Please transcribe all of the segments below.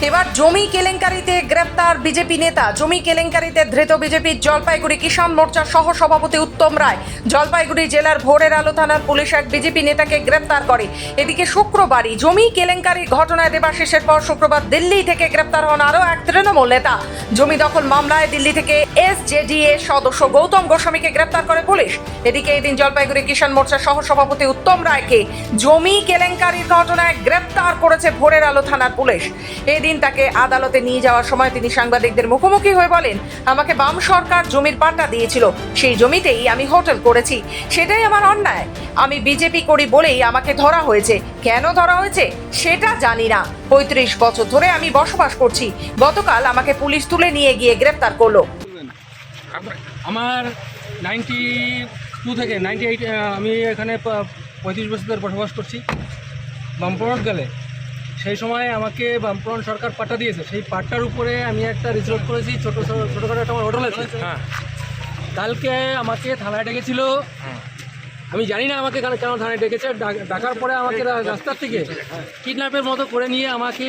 এবার জমি কেলেঙ্কারিতে গ্রেপ্তার বিজেপি নেতা। জমি কেলেঙ্কারিতে ধৃত বিজেপির জলপাইগুড়ি কিষাণ মোর্চার সহ সভাপতি উত্তম রায়। জলপাইগুড়ি জেলার ভোরের আলো থানার পুলিশ এক বিজেপি নেতাকে গ্রেপ্তার করে। এদিকে শুক্রবারই জমি কেলেঙ্কারির ঘটনায় দেবাশিসের পর শুক্রবার দিল্লি থেকে গ্রেপ্তার হন আরও এক তৃণমূল নেতা। জমি দখল মামলায় দিল্লি থেকে এসজেডিএ সদস্য গৌতম গোস্বামীকে গ্রেপ্তার করে পুলিশ। এদিকে এদিন জলপাইগুড়ি কিষাণ মোর্চার সহ সভাপতি উত্তম রায়কে জমি কেলেঙ্কারির ঘটনায় গ্রেপ্তার করেছে ভোরের আলো থানার পুলিশ। এদিন তাকে আদালতে নিয়ে যাওয়ার সময় তিনি সাংবাদিকদের মুখোমুখি হয়ে বলেন, আমাকে বাম সরকার জমির পাট্টা দিয়েছিল, সেই জমিতেই আমি হোটেল করেছি, সেটাই আমার অন্যায়। আমি বিজেপি করি বলেই আমাকে ধরা হয়েছে। কেন ধরা হয়েছে সেটা জানি না। 35 বছর ধরে আমি বসবাস করছি। গতকাল আমাকে পুলিশ তুলে নিয়ে গিয়ে গ্রেপ্তার করলো। আমার 92 থেকে 98 আমি এখানে 35 বছর ধরে বসবাস করছি। বামফ্রন্ট গেলে সেই সময় আমাকে বামফ্রন্ট সরকার পাট্টা দিয়েছে। সেই পাট্টার উপরে আমি একটা রিসোর্ট করেছি, ছোটোখাটো একটা আমার হোটেল আছে। কালকে আমাকে থানায় ডেকেছিল। আমি জানি না আমাকে কেন থানায় ডেকেছে। ডাকার পরে আমাকে রাস্তার থেকে কিডন্যাপের মতো করে নিয়ে আমাকে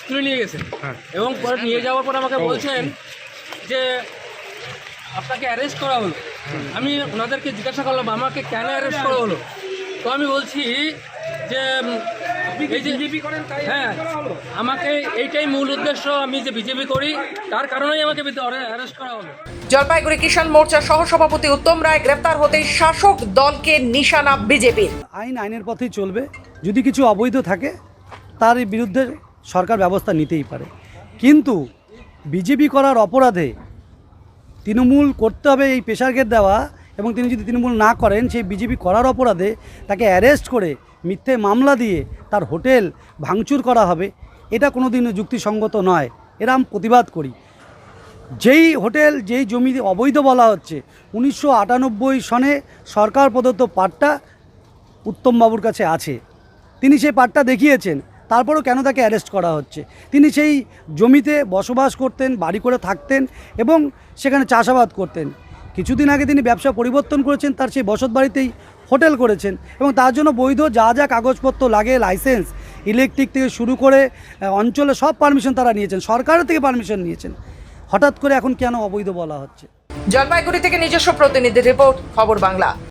তুলে নিয়ে গেছে এবং পরে নিয়ে যাওয়ার পর আমাকে বলছেন যে আপনাকে অ্যারেস্ট করা হলো। আমি ওনাদেরকে জিজ্ঞাসা করলাম আমাকে কেন অ্যারেস্ট করা হলো। তো আমি বলছি যে বিজেপি করেন, হ্যাঁ, আমাকে এইটাই মূল উদ্দেশ্য, আমি যে বিজেপি করি তার কারণেই আমাকে অ্যারেস্ট করা হলো। জলপাইগুড়ি কিষাণ মোর্চার সহসভাপতি উত্তম রায় গ্রেপ্তার হতেই শাসক দলকে নিশানা বিজেপির। আইনের পথেই চলবে। যদি কিছু অবৈধ থাকে তার বিরুদ্ধে সরকার ব্যবস্থা নিতেই পারে, কিন্তু বিজেপি করার অপরাধে তৃণমূল করতে হবে এই প্রেসার গেট দেওয়া, এবং তিনি যদি তৃণমূল না করেন সেই বিজেপি করার অপরাধে তাকে অ্যারেস্ট করে মিথ্যে মামলা দিয়ে তার হোটেল ভাঙচুর করা হবে, এটা কোনোদিনও যুক্তিসঙ্গত নয়। এরা আমি প্রতিবাদ করি। যেই হোটেল যেই জমি অবৈধ বলা হচ্ছে, 1998 সনে সরকার প্রদত্ত পাট্টা উত্তমবাবুর কাছে আছে, তিনি সেই পাট্টা দেখিয়েছেন, তারপরেও কেন তাকে অ্যারেস্ট করা হচ্ছে? তিনি সেই জমিতে বসবাস করতেন, বাড়ি করে থাকতেন এবং সেখানে চাষাবাদ করতেন। কিছুদিন আগে তিনি ব্যবসা পরিবর্তন করেছেন, তার সেই বসত বাড়িতেই হোটেল করেছেন এবং তার জন্য বৈধ যা যা কাগজপত্র লাগে, লাইসেন্স, ইলেকট্রিক থেকে শুরু করে অঞ্চলে সব পারমিশন তারা নিয়েছেন, সরকারের থেকে পারমিশন নিয়েছেন। হঠাৎ করে এখন কেন অবৈধ বলা হচ্ছে? জলপাইগুড়ি থেকে নিজস্ব প্রতিনিধি রিপোর্ট, খবর বাংলা।